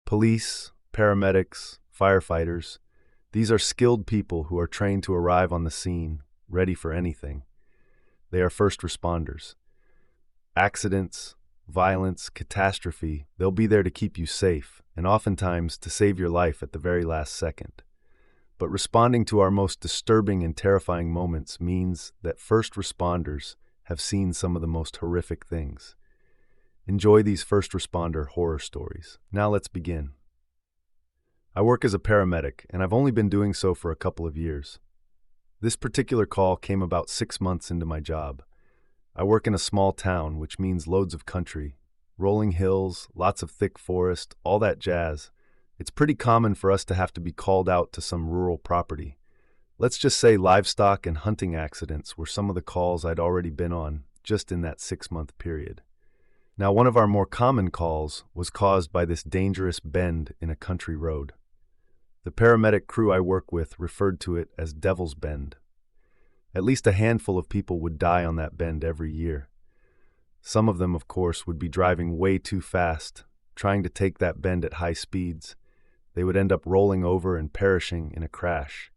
Police, paramedics, firefighters, these are skilled people who are trained to arrive on the scene, ready for anything. They are first responders. Accidents, violence, catastrophe, they'll be there to keep you safe, and oftentimes to save your life at the very last second. But responding to our most disturbing and terrifying moments means that first responders have seen some of the most horrific things. Enjoy these first responder horror stories. Now let's begin. I work as a paramedic, and I've only been doing so for a couple of years. This particular call came about 6 months into my job. I work in a small town, which means loads of country, rolling hills, lots of thick forest, all that jazz. It's pretty common for us to have to be called out to some rural property. Let's just say livestock and hunting accidents were some of the calls I'd already been on just in that 6-month period. Now, one of our more common calls was caused by this dangerous bend in a country road. The paramedic crew I work with referred to it as Devil's Bend. At least a handful of people would die on that bend every year. Some of them, of course, would be driving way too fast, trying to take that bend at high speeds. They would end up rolling over and perishing in a crash.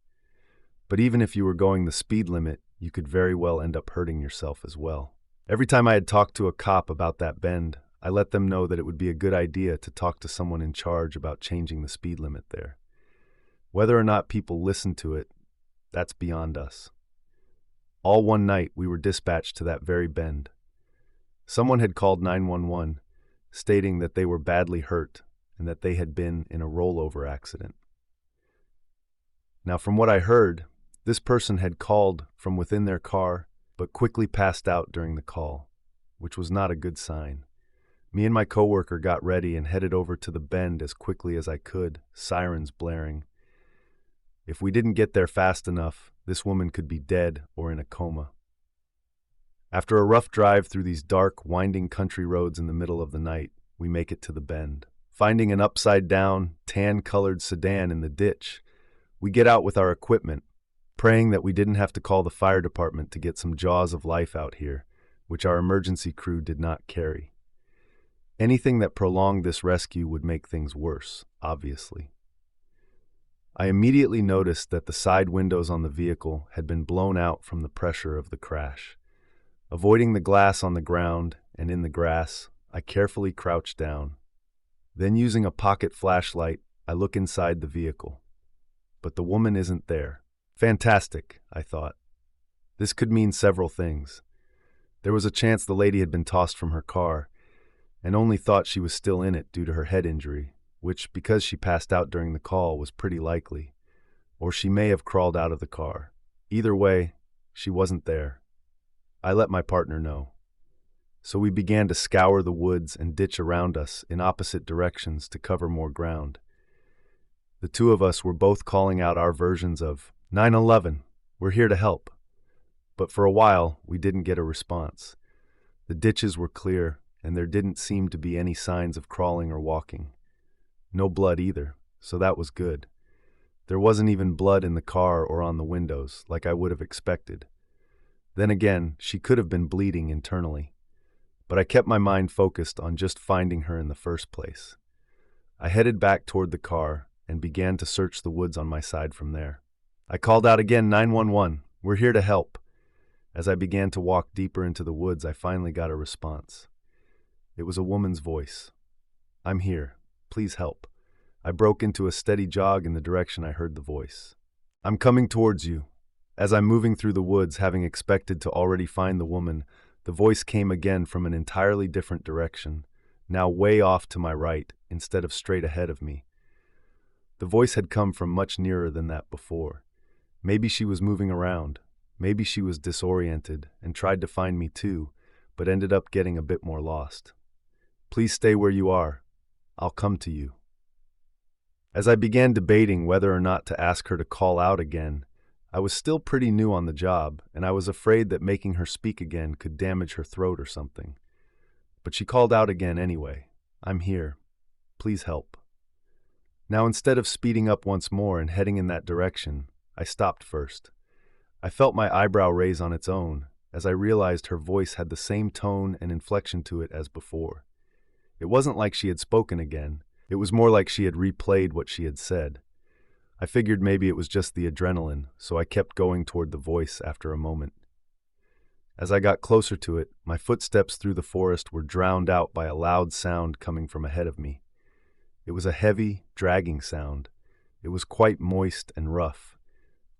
But even if you were going the speed limit, you could very well end up hurting yourself as well. Every time I had talked to a cop about that bend, I let them know that it would be a good idea to talk to someone in charge about changing the speed limit there. Whether or not people listened to it, that's beyond us. All one night, we were dispatched to that very bend. Someone had called 911, stating that they were badly hurt and that they had been in a rollover accident. Now, from what I heard, this person had called from within their car, but quickly passed out during the call, which was not a good sign. Me and my coworker got ready and headed over to the bend as quickly as I could, sirens blaring. If we didn't get there fast enough, this woman could be dead or in a coma. After a rough drive through these dark, winding country roads in the middle of the night, we make it to the bend. Finding an upside-down, tan-colored sedan in the ditch, we get out with our equipment, praying that we didn't have to call the fire department to get some jaws of life out here, which our emergency crew did not carry. Anything that prolonged this rescue would make things worse, obviously. I immediately noticed that the side windows on the vehicle had been blown out from the pressure of the crash. Avoiding the glass on the ground and in the grass, I carefully crouched down. Then, using a pocket flashlight, I look inside the vehicle. But the woman isn't there. Fantastic, I thought. This could mean several things. There was a chance the lady had been tossed from her car, and only thought she was still in it due to her head injury, which, because she passed out during the call, was pretty likely. Or she may have crawled out of the car. Either way, she wasn't there. I let my partner know. So we began to scour the woods and ditch around us in opposite directions to cover more ground. The two of us were both calling out our versions of 911, we're here to help. But for a while, we didn't get a response. The ditches were clear, and there didn't seem to be any signs of crawling or walking. No blood either, so that was good. There wasn't even blood in the car or on the windows, like I would have expected. Then again, she could have been bleeding internally. But I kept my mind focused on just finding her in the first place. I headed back toward the car and began to search the woods on my side from there. I called out again, 911, we're here to help. As I began to walk deeper into the woods, I finally got a response. It was a woman's voice. I'm here. Please help. I broke into a steady jog in the direction I heard the voice. I'm coming towards you. As I'm moving through the woods, having expected to already find the woman, the voice came again from an entirely different direction, now way off to my right instead of straight ahead of me. The voice had come from much nearer than that before. Maybe she was moving around. Maybe she was disoriented and tried to find me too, but ended up getting a bit more lost. Please stay where you are. I'll come to you. As I began debating whether or not to ask her to call out again, I was still pretty new on the job, and I was afraid that making her speak again could damage her throat or something. But she called out again anyway. I'm here. Please help. Now, instead of speeding up once more and heading in that direction, I stopped first. I felt my eyebrow raise on its own as I realized her voice had the same tone and inflection to it as before. It wasn't like she had spoken again. It was more like she had replayed what she had said. I figured maybe it was just the adrenaline, so I kept going toward the voice after a moment. As I got closer to it, my footsteps through the forest were drowned out by a loud sound coming from ahead of me. It was a heavy, dragging sound. It was quite moist and rough.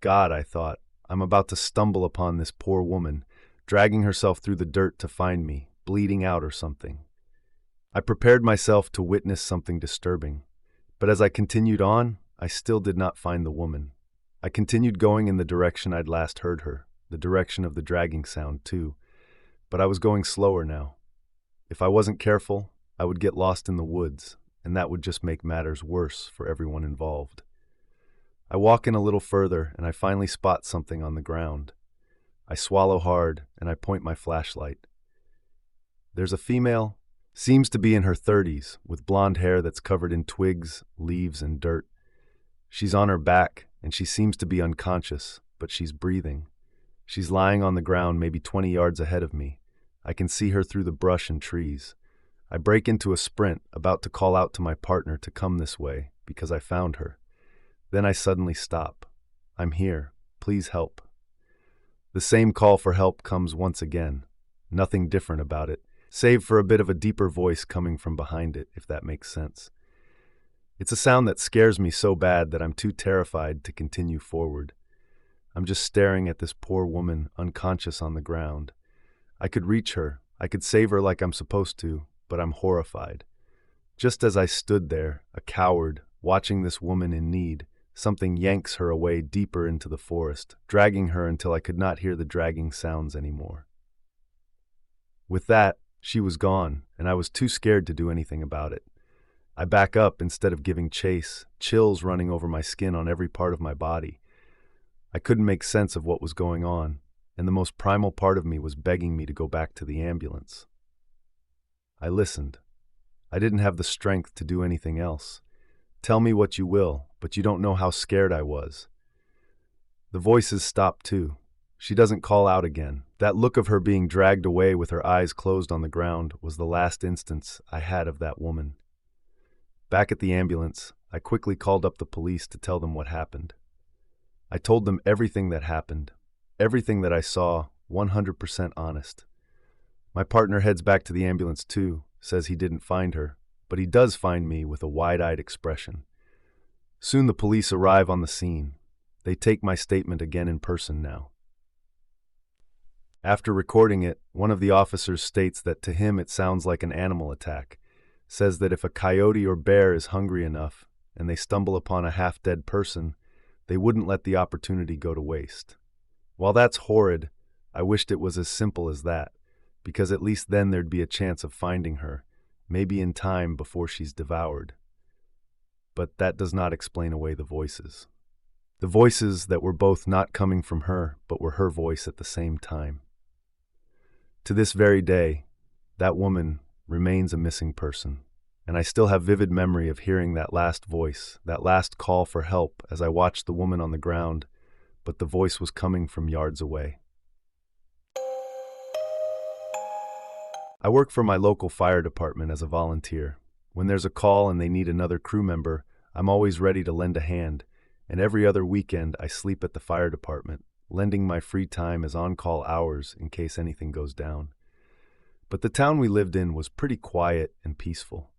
God, I thought, I'm about to stumble upon this poor woman, dragging herself through the dirt to find me, bleeding out or something. I prepared myself to witness something disturbing, but as I continued on, I still did not find the woman. I continued going in the direction I'd last heard her, the direction of the dragging sound too, but I was going slower now. If I wasn't careful, I would get lost in the woods, and that would just make matters worse for everyone involved. I walk in a little further, and I finally spot something on the ground. I swallow hard, and I point my flashlight. There's a female, seems to be in her 30s, with blonde hair that's covered in twigs, leaves, and dirt. She's on her back, and she seems to be unconscious, but she's breathing. She's lying on the ground maybe 20 yards ahead of me. I can see her through the brush and trees. I break into a sprint, about to call out to my partner to come this way, because I found her. Then I suddenly stop. I'm here. Please help. The same call for help comes once again. Nothing different about it, save for a bit of a deeper voice coming from behind it, if that makes sense. It's a sound that scares me so bad that I'm too terrified to continue forward. I'm just staring at this poor woman, unconscious on the ground. I could reach her. I could save her like I'm supposed to, but I'm horrified. Just as I stood there, a coward, watching this woman in need, something yanks her away deeper into the forest, dragging her until I could not hear the dragging sounds anymore. With that, she was gone, and I was too scared to do anything about it. I back up instead of giving chase, chills running over my skin on every part of my body. I couldn't make sense of what was going on, and the most primal part of me was begging me to go back to the ambulance. I listened. I didn't have the strength to do anything else. Tell me what you will, but you don't know how scared I was. The voices stopped too. She doesn't call out again. That look of her being dragged away with her eyes closed on the ground was the last instance I had of that woman. Back at the ambulance, I quickly called up the police to tell them what happened. I told them everything that happened, everything that I saw, 100% honest. My partner heads back to the ambulance too, says he didn't find her, but he does find me with a wide-eyed expression. Soon the police arrive on the scene. They take my statement again in person now. After recording it, one of the officers states that to him it sounds like an animal attack, says that if a coyote or bear is hungry enough and they stumble upon a half-dead person, they wouldn't let the opportunity go to waste. While that's horrid, I wished it was as simple as that, because at least then there'd be a chance of finding her, maybe in time before she's devoured. But that does not explain away the voices. The voices that were both not coming from her, but were her voice at the same time. To this very day, that woman remains a missing person, and I still have vivid memory of hearing that last voice, that last call for help as I watched the woman on the ground, but the voice was coming from yards away. I work for my local fire department as a volunteer. When there's a call and they need another crew member, I'm always ready to lend a hand, and every other weekend I sleep at the fire department, lending my free time as on-call hours in case anything goes down. But the town we lived in was pretty quiet and peaceful.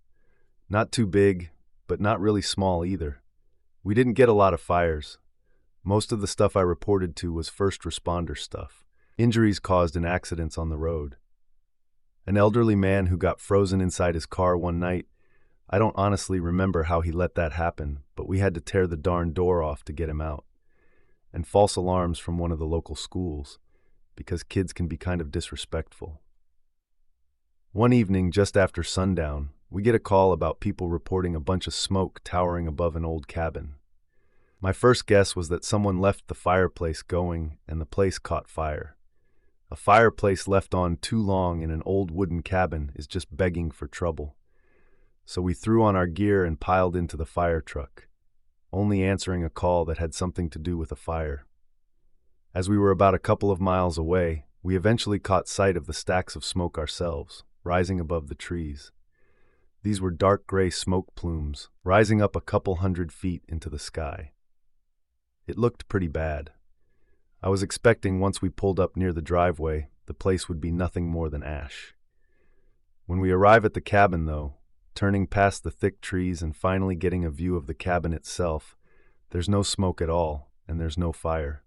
Not too big, but not really small either. We didn't get a lot of fires. Most of the stuff I reported to was first responder stuff, injuries caused in accidents on the road. An elderly man who got frozen inside his car one night. I don't honestly remember how he let that happen, but we had to tear the darn door off to get him out. And false alarms from one of the local schools, because kids can be kind of disrespectful. One evening, just after sundown, we get a call about people reporting a bunch of smoke towering above an old cabin. My first guess was that someone left the fireplace going and the place caught fire. A fireplace left on too long in an old wooden cabin is just begging for trouble. So we threw on our gear and piled into the fire truck, only answering a call that had something to do with a fire. As we were about a couple of miles away, we eventually caught sight of the stacks of smoke ourselves, rising above the trees. These were dark gray smoke plumes, rising up a couple 100 feet into the sky. It looked pretty bad. I was expecting once we pulled up near the driveway, the place would be nothing more than ash. When we arrive at the cabin, though, turning past the thick trees and finally getting a view of the cabin itself, there's no smoke at all, and there's no fire.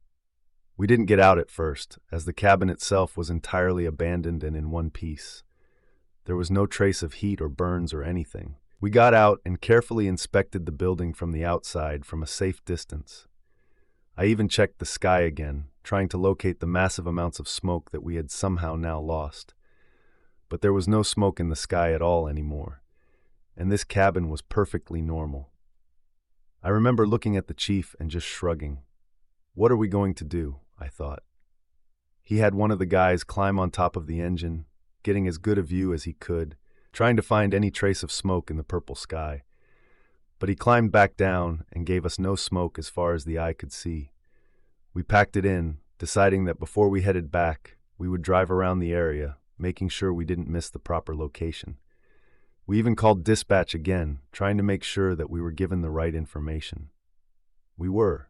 We didn't get out at first, as the cabin itself was entirely abandoned and in one piece. There was no trace of heat or burns or anything. We got out and carefully inspected the building from the outside from a safe distance. I even checked the sky again, trying to locate the massive amounts of smoke that we had somehow now lost. But there was no smoke in the sky at all anymore, and this cabin was perfectly normal. I remember looking at the chief and just shrugging. What are we going to do? I thought. He had one of the guys climb on top of the engine, getting as good a view as he could, trying to find any trace of smoke in the purple sky. But he climbed back down and gave us no smoke as far as the eye could see. We packed it in, deciding that before we headed back, we would drive around the area, making sure we didn't miss the proper location. We even called dispatch again, trying to make sure that we were given the right information. We were.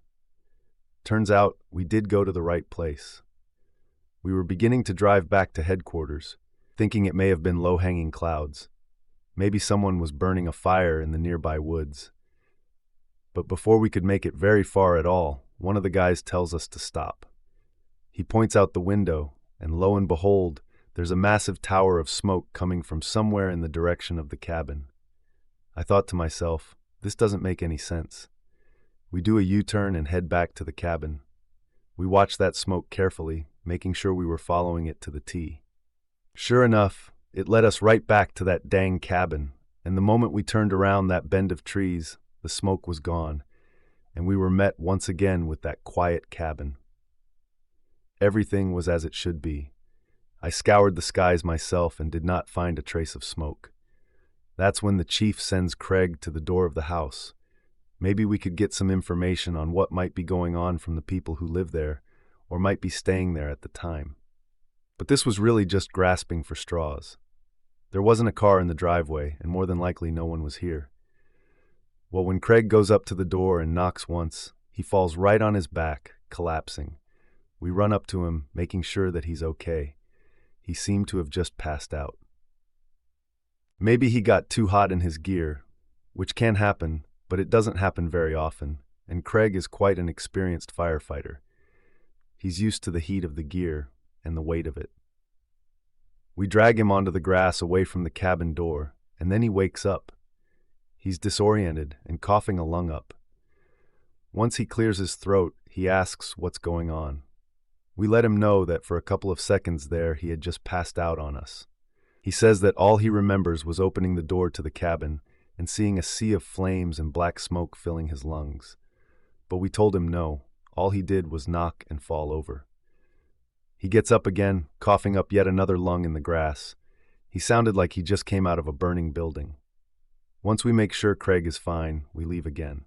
Turns out, we did go to the right place. We were beginning to drive back to headquarters, thinking it may have been low-hanging clouds. Maybe someone was burning a fire in the nearby woods. But before we could make it very far at all, one of the guys tells us to stop. He points out the window, and lo and behold, there's a massive tower of smoke coming from somewhere in the direction of the cabin. I thought to myself, this doesn't make any sense. We do a U-turn and head back to the cabin. We watched that smoke carefully, making sure we were following it to the T. Sure enough, it led us right back to that dang cabin, and the moment we turned around that bend of trees, the smoke was gone, and we were met once again with that quiet cabin. Everything was as it should be. I scoured the skies myself and did not find a trace of smoke. That's when the chief sends Craig to the door of the house. Maybe we could get some information on what might be going on from the people who live there, or might be staying there at the time. But this was really just grasping for straws. There wasn't a car in the driveway, and more than likely no one was here. Well, when Craig goes up to the door and knocks once, he falls right on his back, collapsing. We run up to him, making sure that he's okay. He seemed to have just passed out. Maybe he got too hot in his gear, which can happen, but it doesn't happen very often, and Craig is quite an experienced firefighter. He's used to the heat of the gear and the weight of it. We drag him onto the grass away from the cabin door, and then he wakes up. He's disoriented and coughing a lung up. Once he clears his throat, he asks what's going on. We let him know that for a couple of seconds there he had just passed out on us. He says that all he remembers was opening the door to the cabin and seeing a sea of flames and black smoke filling his lungs. But we told him no, all he did was knock and fall over. He gets up again, coughing up yet another lung in the grass. He sounded like he just came out of a burning building. Once we make sure Craig is fine, we leave again.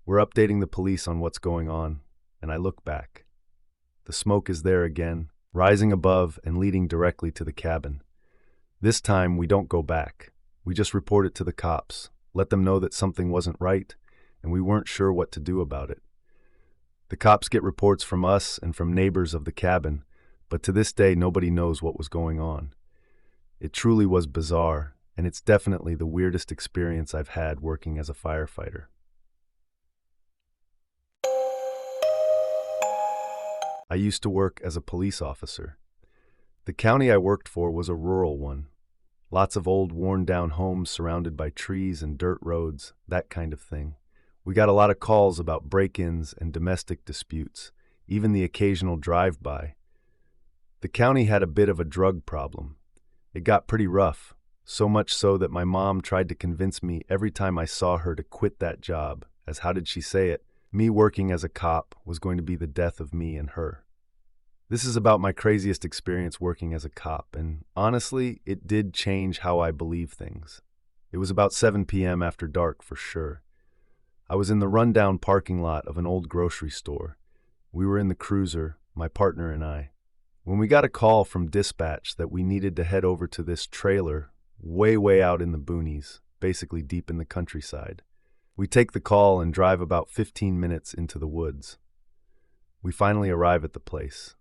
We're updating the police on what's going on, and I look back. The smoke is there again, rising above and leading directly to the cabin. This time, we don't go back. We just report it to the cops, let them know that something wasn't right, and we weren't sure what to do about it. The cops get reports from us and from neighbors of the cabin, but to this day nobody knows what was going on. It truly was bizarre, and it's definitely the weirdest experience I've had working as a firefighter. I used to work as a police officer. The county I worked for was a rural one. Lots of old, worn-down homes surrounded by trees and dirt roads, that kind of thing. We got a lot of calls about break-ins and domestic disputes, even the occasional drive-by. The county had a bit of a drug problem. It got pretty rough, so much so that my mom tried to convince me every time I saw her to quit that job, as how did she say it? Me working as a cop was going to be the death of me and her. This is about my craziest experience working as a cop, and honestly, it did change how I believe things. It was about 7 p.m. after dark for sure. I was in the rundown parking lot of an old grocery store. We were in the cruiser, my partner and I. When we got a call from dispatch that we needed to head over to this trailer way out in the boonies, basically deep in the countryside. We take the call and drive about 15 minutes into the woods. We finally arrive at the place.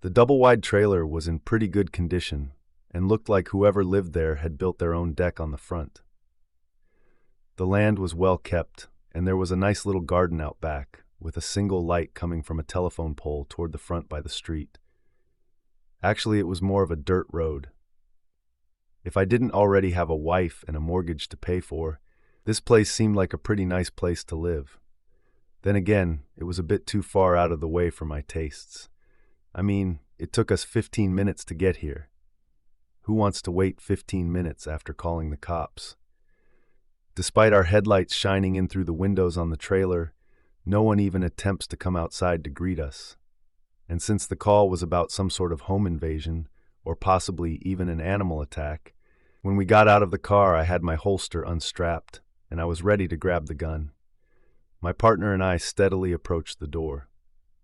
The double-wide trailer was in pretty good condition and looked like whoever lived there had built their own deck on the front. The land was well kept, and there was a nice little garden out back, with a single light coming from a telephone pole toward the front by the street. Actually, it was more of a dirt road. If I didn't already have a wife and a mortgage to pay for, this place seemed like a pretty nice place to live. Then again, it was a bit too far out of the way for my tastes. I mean, it took us 15 minutes to get here. Who wants to wait 15 minutes after calling the cops? Despite our headlights shining in through the windows on the trailer, no one even attempts to come outside to greet us. And since the call was about some sort of home invasion, or possibly even an animal attack, when we got out of the car I had my holster unstrapped, and I was ready to grab the gun. My partner and I steadily approached the door.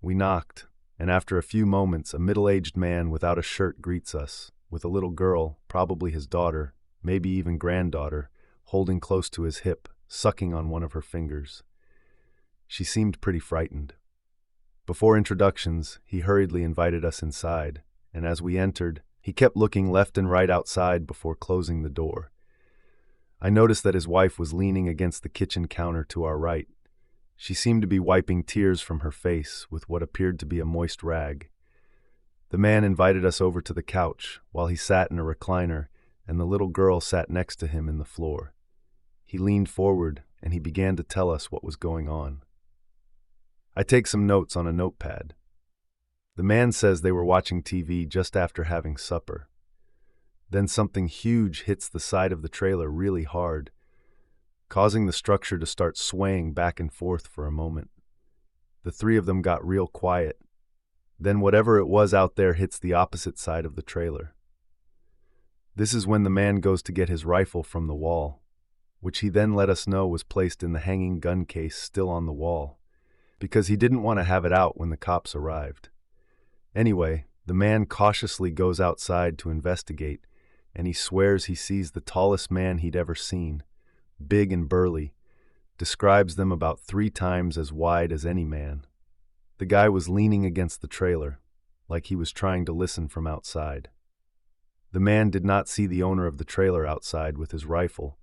We knocked, and after a few moments a middle-aged man without a shirt greets us, with a little girl, probably his daughter, maybe even granddaughter, holding close to his hip, sucking on one of her fingers. She seemed pretty frightened. Before introductions, he hurriedly invited us inside, and as we entered, he kept looking left and right outside before closing the door. I noticed that his wife was leaning against the kitchen counter to our right. She seemed to be wiping tears from her face with what appeared to be a moist rag. The man invited us over to the couch while he sat in a recliner, and the little girl sat next to him in the floor. He leaned forward and he began to tell us what was going on. I take some notes on a notepad. The man says they were watching TV just after having supper. Then something huge hits the side of the trailer really hard, causing the structure to start swaying back and forth for a moment. The three of them got real quiet. Then whatever it was out there hits the opposite side of the trailer. This is when the man goes to get his rifle from the wall, which he then let us know was placed in the hanging gun case still on the wall, because he didn't want to have it out when the cops arrived. Anyway, the man cautiously goes outside to investigate, and he swears he sees the tallest man he'd ever seen, big and burly, describes them about 3 times as wide as any man. The guy was leaning against the trailer, like he was trying to listen from outside. The man did not see the owner of the trailer outside with his rifle,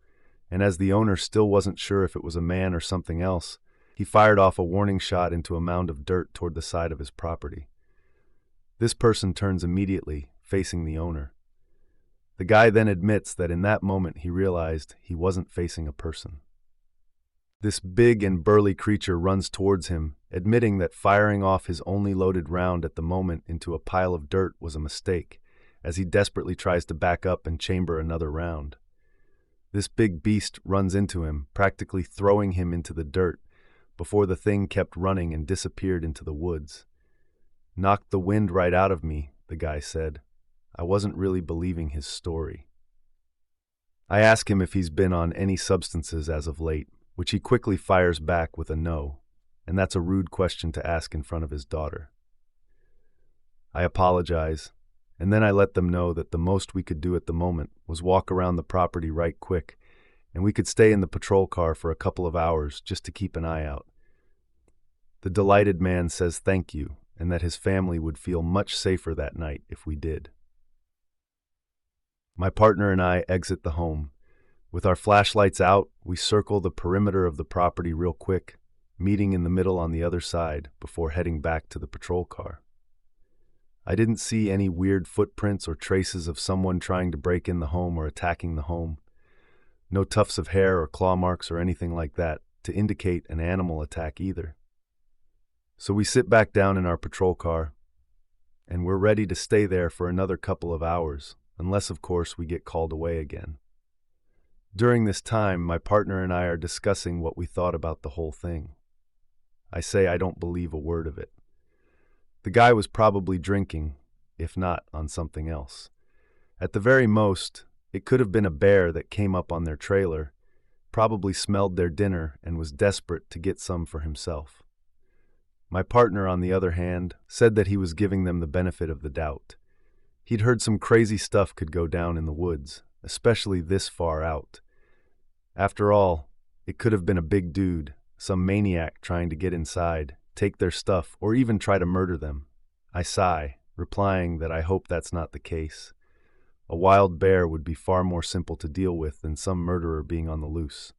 and as the owner still wasn't sure if it was a man or something else, he fired off a warning shot into a mound of dirt toward the side of his property. This person turns immediately, facing the owner. The guy then admits that in that moment he realized he wasn't facing a person. This big and burly creature runs towards him, admitting that firing off his only loaded round at the moment into a pile of dirt was a mistake, as he desperately tries to back up and chamber another round. This big beast runs into him, practically throwing him into the dirt, before the thing kept running and disappeared into the woods. "Knocked the wind right out of me," the guy said. I wasn't really believing his story. I ask him if he's been on any substances as of late, which he quickly fires back with a no, and that's a rude question to ask in front of his daughter. I apologize, and then I let them know that the most we could do at the moment was walk around the property right quick, and we could stay in the patrol car for a couple of hours just to keep an eye out. The delighted man says thank you, and that his family would feel much safer that night if we did. My partner and I exit the home. With our flashlights out, we circle the perimeter of the property real quick, meeting in the middle on the other side before heading back to the patrol car. I didn't see any weird footprints or traces of someone trying to break in the home or attacking the home. No tufts of hair or claw marks or anything like that to indicate an animal attack either. So we sit back down in our patrol car, and we're ready to stay there for another couple of hours, unless, of course, we get called away again. During this time, my partner and I are discussing what we thought about the whole thing. I say I don't believe a word of it. The guy was probably drinking, if not on something else. At the very most, it could have been a bear that came up on their trailer, probably smelled their dinner and was desperate to get some for himself. My partner, on the other hand, said that he was giving them the benefit of the doubt. He'd heard some crazy stuff could go down in the woods, especially this far out. After all, it could have been a big dude, some maniac trying to get inside, take their stuff, or even try to murder them. I sigh, replying that I hope that's not the case. A wild bear would be far more simple to deal with than some murderer being on the loose.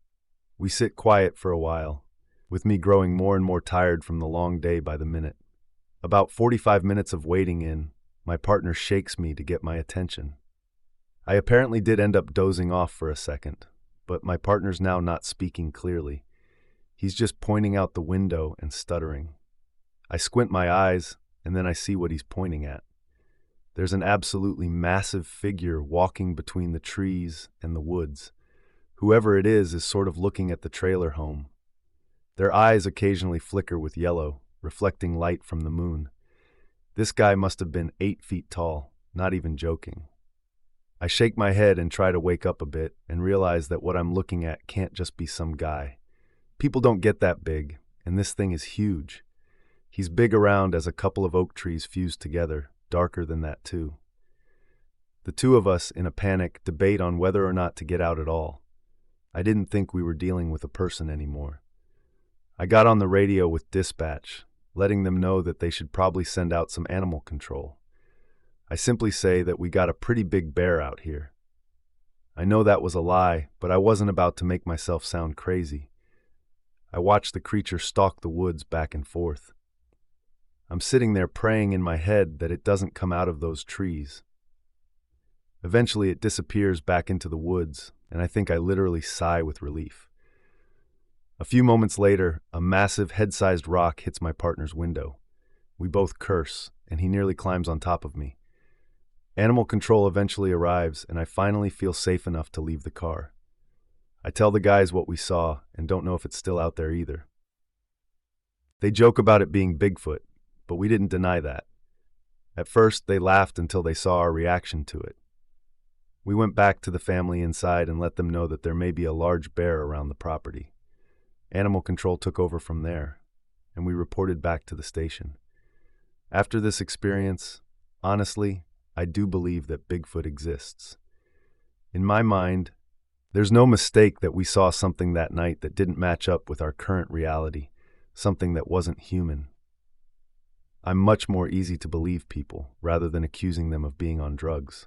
We sit quiet for a while, with me growing more and more tired from the long day by the minute. About 45 minutes of waiting in, my partner shakes me to get my attention. I apparently did end up dozing off for a second, but my partner's now not speaking clearly. He's just pointing out the window and stuttering. I squint my eyes, and then I see what he's pointing at. There's an absolutely massive figure walking between the trees and the woods. Whoever it is sort of looking at the trailer home. Their eyes occasionally flicker with yellow, reflecting light from the moon. This guy must have been 8 feet tall, not even joking. I shake my head and try to wake up a bit and realize that what I'm looking at can't just be some guy. People don't get that big, and this thing is huge. He's big around as a couple of oak trees fused together, darker than that too. The two of us, in a panic, debate on whether or not to get out at all. I didn't think we were dealing with a person anymore. I got on the radio with dispatch, letting them know that they should probably send out some animal control. I simply say that we got a pretty big bear out here. I know that was a lie, but I wasn't about to make myself sound crazy. I watched the creature stalk the woods back and forth. I'm sitting there praying in my head that it doesn't come out of those trees. Eventually it disappears back into the woods, and I think I literally sigh with relief. A few moments later, a massive head-sized rock hits my partner's window. We both curse, and he nearly climbs on top of me. Animal control eventually arrives, and I finally feel safe enough to leave the car. I tell the guys what we saw, and don't know if it's still out there either. They joke about it being Bigfoot, but we didn't deny that. At first, they laughed until they saw our reaction to it. We went back to the family inside and let them know that there may be a large bear around the property. Animal control took over from there, and we reported back to the station. After this experience, honestly, I do believe that Bigfoot exists. In my mind, there's no mistake that we saw something that night that didn't match up with our current reality, something that wasn't human. I'm much more easy to believe people rather than accusing them of being on drugs.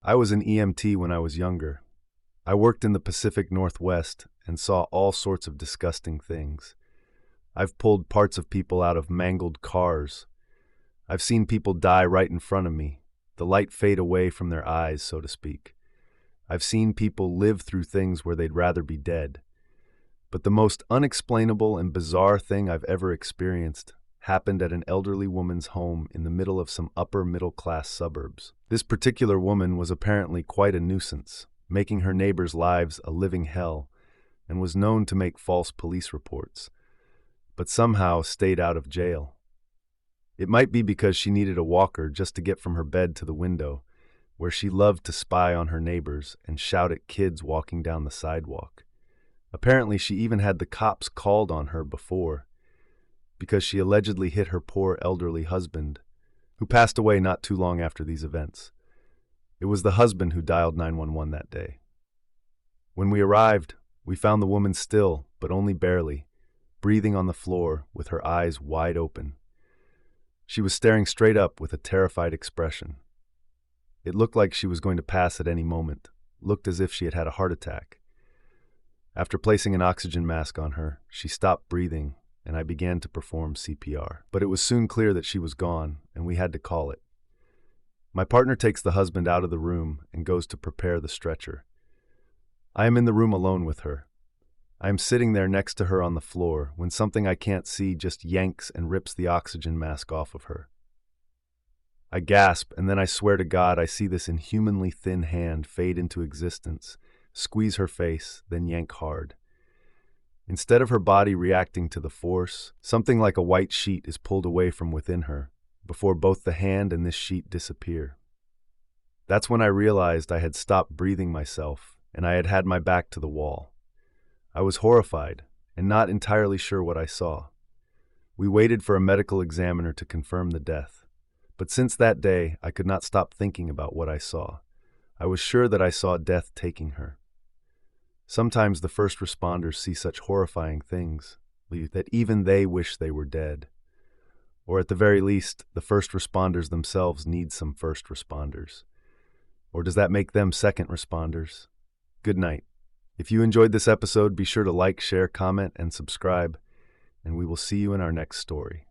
I was an EMT when I was younger. I worked in the Pacific Northwest and saw all sorts of disgusting things. I've pulled parts of people out of mangled cars. I've seen people die right in front of me, the light fade away from their eyes, so to speak. I've seen people live through things where they'd rather be dead. But the most unexplainable and bizarre thing I've ever experienced happened at an elderly woman's home in the middle of some upper-middle-class suburbs. This particular woman was apparently quite a nuisance, making her neighbors' lives a living hell, and was known to make false police reports, but somehow stayed out of jail. It might be because she needed a walker just to get from her bed to the window, where she loved to spy on her neighbors and shout at kids walking down the sidewalk. Apparently, she even had the cops called on her before, because she allegedly hit her poor elderly husband, who passed away not too long after these events. It was the husband who dialed 911 that day. When we arrived, we found the woman still, but only barely, breathing on the floor with her eyes wide open. She was staring straight up with a terrified expression. It looked like she was going to pass at any moment, looked as if she had had a heart attack. After placing an oxygen mask on her, she stopped breathing, and I began to perform CPR. But it was soon clear that she was gone, and we had to call it. My partner takes the husband out of the room and goes to prepare the stretcher. I am in the room alone with her. I am sitting there next to her on the floor when something I can't see just yanks and rips the oxygen mask off of her. I gasp, and then I swear to God I see this inhumanly thin hand fade into existence, squeeze her face, then yank hard. Instead of her body reacting to the force, something like a white sheet is pulled away from within her, before both the hand and this sheet disappear. That's when I realized I had stopped breathing myself, and I had had my back to the wall. I was horrified, and not entirely sure what I saw. We waited for a medical examiner to confirm the death, But since that day, I could not stop thinking about what I saw. I was sure that I saw death taking her. Sometimes the first responders see such horrifying things that even they wish they were dead. Or at the very least, the first responders themselves need some first responders. Or does that make them second responders? Good night. If you enjoyed this episode, be sure to like, share, comment, and subscribe, and we will see you in our next story.